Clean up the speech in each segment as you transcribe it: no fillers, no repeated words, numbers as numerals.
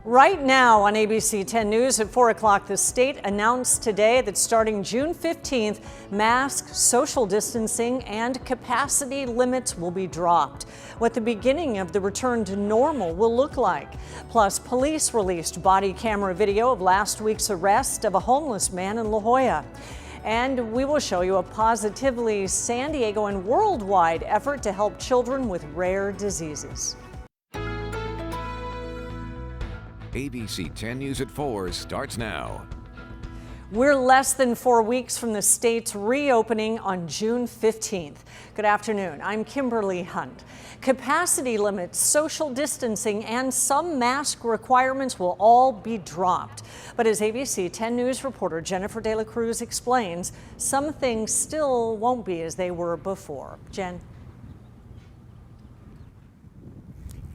Right now on ABC 10 News at 4 o'clock, the state announced today that starting June 15th, masks, social distancing, and capacity limits will be dropped. What the beginning of the return to normal will look like. Plus, police released body camera video of last week's arrest of a homeless man in La Jolla. And we will show you a positively San Diego and worldwide effort to help children with rare diseases. ABC 10 News at 4 starts now. We're less than 4 weeks from the state's reopening on June 15th. Good afternoon. I'm Kimberly Hunt. Capacity limits, social distancing, and some mask requirements will all be dropped. But as ABC 10 News reporter Jennifer De La Cruz explains, some things still won't be as they were before. Jen.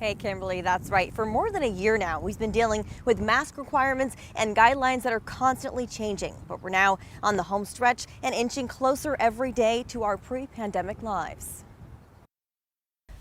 Hey, Kimberly, that's right. For more than a year now, we've been dealing with mask requirements and guidelines that are constantly changing. But we're now on the home stretch and inching closer every day to our pre-pandemic lives.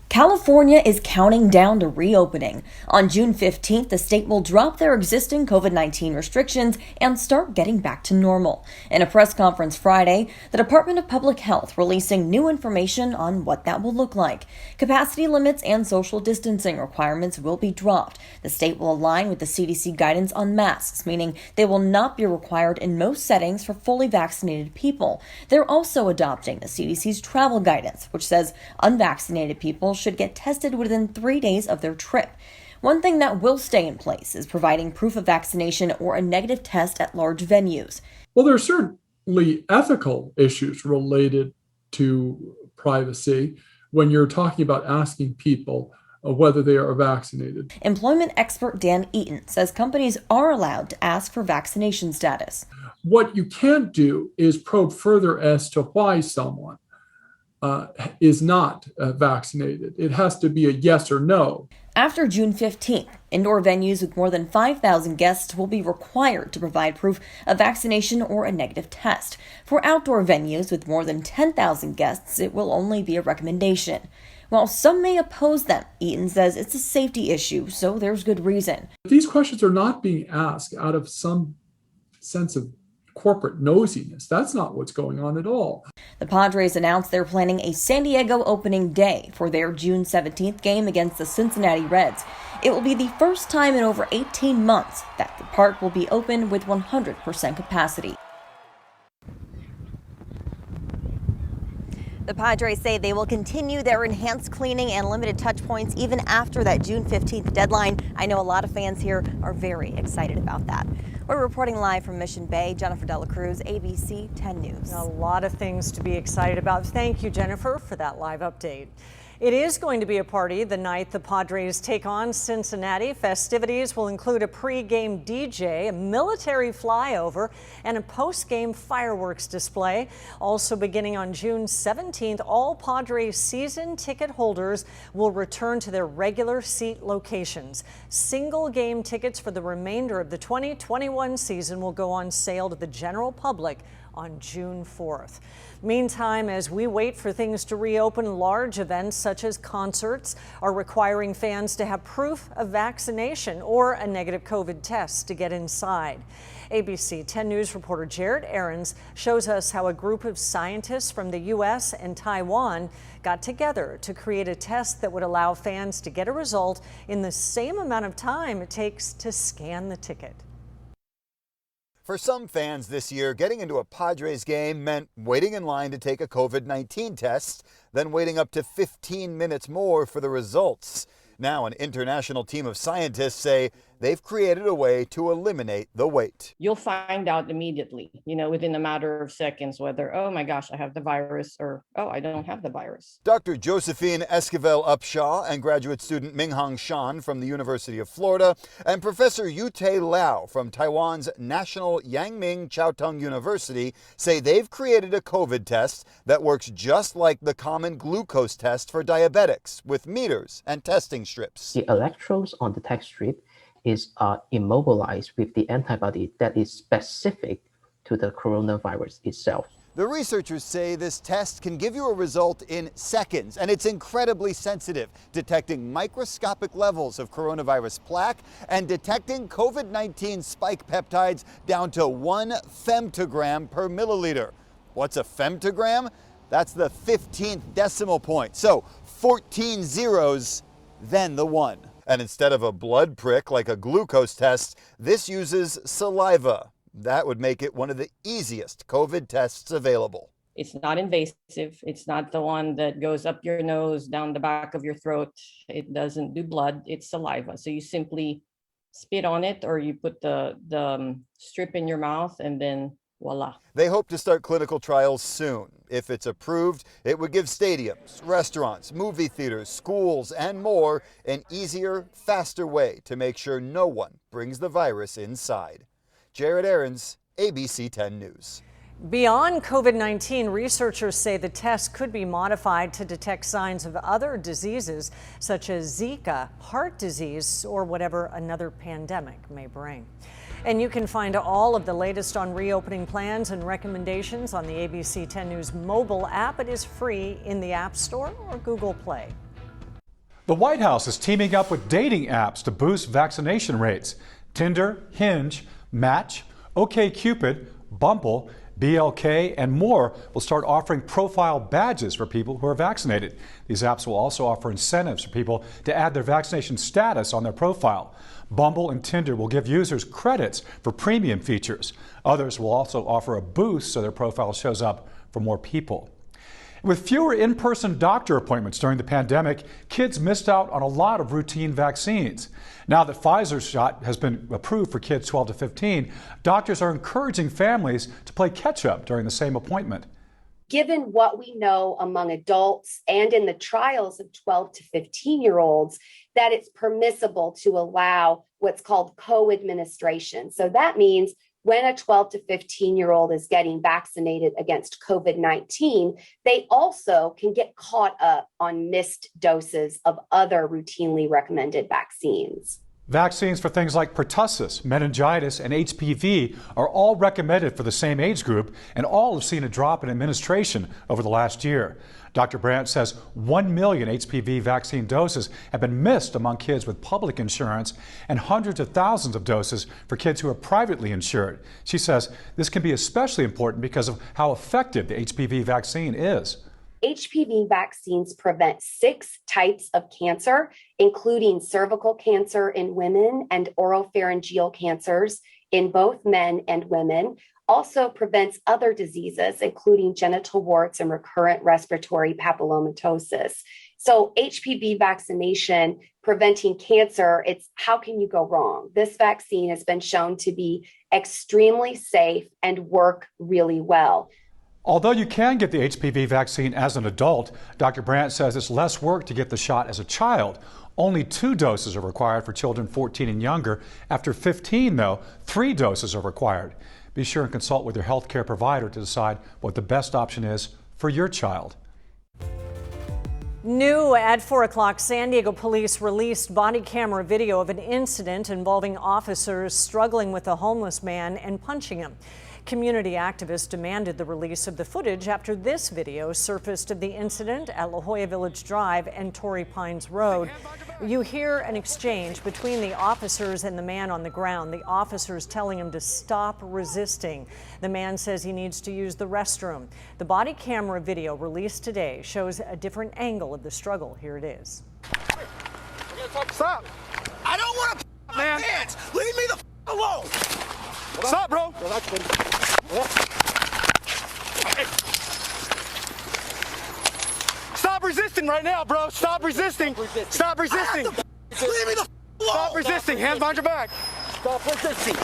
California is counting down to reopening. On June 15th, the state will drop their existing COVID-19 restrictions and start getting back to normal. In a press conference Friday, the Department of Public Health releasing new information on what that will look like. Capacity limits and social distancing requirements will be dropped. The state will align with the CDC guidance on masks, meaning they will not be required in most settings for fully vaccinated people. They're also adopting the CDC's travel guidance, which says unvaccinated people should get tested within 3 days of their trip. One thing that will stay in place is providing proof of vaccination or a negative test at large venues. Well, there are certainly ethical issues related to privacy when you're talking about asking people whether they are vaccinated. Employment expert Dan Eaton says companies are allowed to ask for vaccination status. What you can't do is probe further as to why someone is not vaccinated. It has to be a yes or no. After June 15th, indoor venues with more than 5,000 guests will be required to provide proof of vaccination or a negative test. For outdoor venues with more than 10,000 guests, it will only be a recommendation. While some may oppose them, Eaton says it's a safety issue, so there's good reason. These questions are not being asked out of some sense of corporate nosiness. That's not what's going on at all. The Padres announced they're planning a San Diego opening day for their June 17th game against the Cincinnati Reds. It will be the first time in over 18 months that the park will be open with 100% capacity. The Padres say they will continue their enhanced cleaning and limited touch points even after that June 15th deadline. I know a lot of fans here are very excited about that. We're reporting live from Mission Bay. Jennifer De La Cruz, ABC 10 News. A lot of things to be excited about. Thank you, Jennifer, for that live update. It is going to be a party the night the Padres take on Cincinnati. Festivities will include a pre-game DJ, a military flyover, and a post-game fireworks display. Also beginning on June 17th, all Padres season ticket holders will return to their regular seat locations. Single game tickets for the remainder of the 2021 season will go on sale to the general public on June 4th. Meantime, as we wait for things to reopen, large events such as concerts are requiring fans to have proof of vaccination or a negative COVID test to get inside. ABC 10 News reporter Jared Aarons shows us how a group of scientists from the U.S. and Taiwan got together to create a test that would allow fans to get a result in the same amount of time it takes to scan the ticket. For some fans this year, getting into a Padres game meant waiting in line to take a COVID-19 test, then waiting up to 15 minutes more for the results. Now, an international team of scientists say they've created a way to eliminate the wait. You'll find out immediately, within a matter of seconds, whether, oh my gosh, I have the virus, or, oh, I don't have the virus. Dr. Josephine Esquivel Upshaw and graduate student Minghang Shan from the University of Florida and Professor Yute Lau from Taiwan's National Yangming Chiaotong University say they've created a COVID test that works just like the common glucose test for diabetics, with meters and testing strips. The electrodes on the test strip is immobilized with the antibody that is specific to the coronavirus itself. The researchers say this test can give you a result in seconds, and it's incredibly sensitive, detecting microscopic levels of coronavirus plaque and detecting COVID-19 spike peptides down to 1 femtogram per milliliter. What's a femtogram? That's the 15th decimal point. So 14 zeros, then the 1. And instead of a blood prick like a glucose test, this uses saliva. That would make it one of the easiest COVID tests available. It's not invasive. It's not the one that goes up your nose, down the back of your throat. It doesn't do blood. It's saliva. So you simply spit on it, or you put the strip in your mouth, and then voila. They hope to start clinical trials soon. If it's approved, it would give stadiums, restaurants, movie theaters, schools, and more an easier, faster way to make sure no one brings the virus inside. Jared Aarons, ABC 10 News. Beyond COVID-19, researchers say the test could be modified to detect signs of other diseases such as Zika, heart disease, or whatever another pandemic may bring. And you can find all of the latest on reopening plans and recommendations on the ABC 10 News mobile app. It is free in the App Store or Google Play. The White House is teaming up with dating apps to boost vaccination rates. Tinder, Hinge, Match, OkCupid, Bumble, BLK, and more will start offering profile badges for people who are vaccinated. These apps will also offer incentives for people to add their vaccination status on their profile. Bumble and Tinder will give users credits for premium features. Others will also offer a boost so their profile shows up for more people. With fewer in-person doctor appointments during the pandemic, kids missed out on a lot of routine vaccines. Now that Pfizer's shot has been approved for kids 12 to 15, doctors are encouraging families to play catch-up during the same appointment. Given what we know among adults and in the trials of 12 to 15-year-olds, that it's permissible to allow what's called co-administration. So that means when a 12 to 15-year-old is getting vaccinated against COVID-19, they also can get caught up on missed doses of other routinely recommended vaccines. Vaccines for things like pertussis, meningitis, and HPV are all recommended for the same age group, and all have seen a drop in administration over the last year. Dr. Brandt says 1 million HPV vaccine doses have been missed among kids with public insurance and hundreds of thousands of doses for kids who are privately insured. She says this can be especially important because of how effective the HPV vaccine is. HPV vaccines prevent 6 types of cancer, including cervical cancer in women and oropharyngeal cancers in both men and women. Also prevents other diseases, including genital warts and recurrent respiratory papillomatosis. So HPV vaccination preventing cancer, it's how can you go wrong? This vaccine has been shown to be extremely safe and work really well. Although you can get the HPV vaccine as an adult, Dr. Brandt says it's less work to get the shot as a child. Only 2 doses are required for children 14 and younger. After 15, though, 3 doses are required. Be sure and consult with your healthcare provider to decide what the best option is for your child. New at 4 o'clock, San Diego police released body camera video of an incident involving officers struggling with a homeless man and punching him. Community activists demanded the release of the footage after this video surfaced of the incident at La Jolla Village Drive and Torrey Pines Road. You hear an exchange between the officers and the man on the ground. The officers telling him to stop resisting. The man says he needs to use the restroom. The body camera video released today shows a different angle of the struggle. Here it is. Stop! I don't want to my pants! Leave me the alone! Stop, bro! Stop resisting right now, bro! Stop resisting! Stop resisting! Leave me the alone! Stop resisting! Hands behind your back! Stop resisting!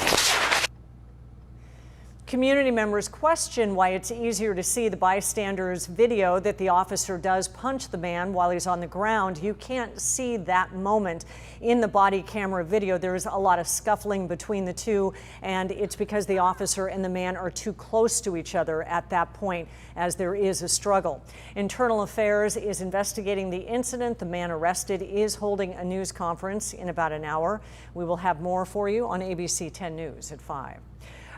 Community members question why it's easier to see the bystander's video that the officer does punch the man while he's on the ground. You can't see that moment in the body camera video. There's a lot of scuffling between the two, and it's because the officer and the man are too close to each other at that point as there is a struggle. Internal Affairs is investigating the incident. The man arrested is holding a news conference in about an hour. We will have more for you on ABC 10 News at 5.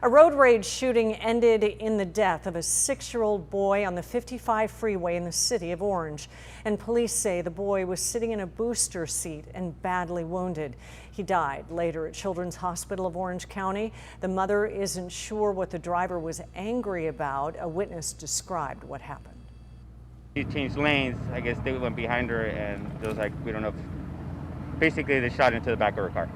A road rage shooting ended in the death of a 6-year-old boy on the 55 freeway in the city of Orange. And police say the boy was sitting in a booster seat and badly wounded. He died later at Children's Hospital of Orange County. The mother isn't sure what the driver was angry about. A witness described what happened. He changed lanes. I guess they went behind her, and it was like, we don't know. Basically, they shot into the back of her car.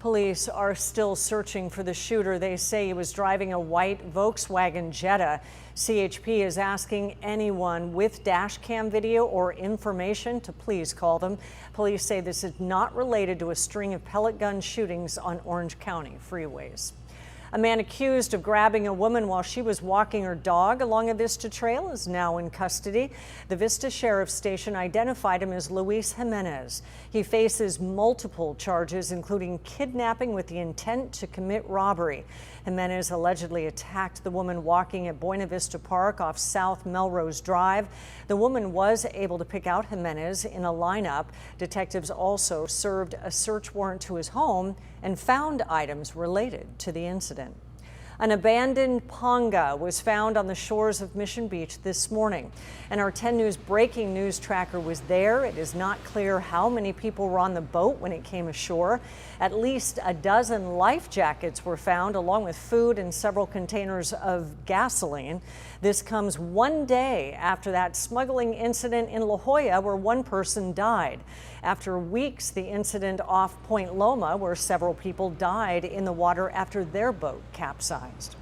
Police are still searching for the shooter. They say he was driving a white Volkswagen Jetta. CHP is asking anyone with dash cam video or information to please call them. Police say this is not related to a string of pellet gun shootings on Orange County freeways. A man accused of grabbing a woman while she was walking her dog along a Vista trail is now in custody. The Vista Sheriff's Station identified him as Luis Jimenez. He faces multiple charges, including kidnapping with the intent to commit robbery. Jimenez allegedly attacked the woman walking at Buena Vista Park off South Melrose Drive. The woman was able to pick out Jimenez in a lineup. Detectives also served a search warrant to his home and found items related to the incident. An abandoned panga was found on the shores of Mission Beach this morning, and our 10 News breaking news tracker was there. It is not clear how many people were on the boat when it came ashore. At least a dozen life jackets were found, along with food and several containers of gasoline. This comes one day after that smuggling incident in La Jolla where one person died. After weeks, the incident off Point Loma, where several people died in the water after their boat capsized.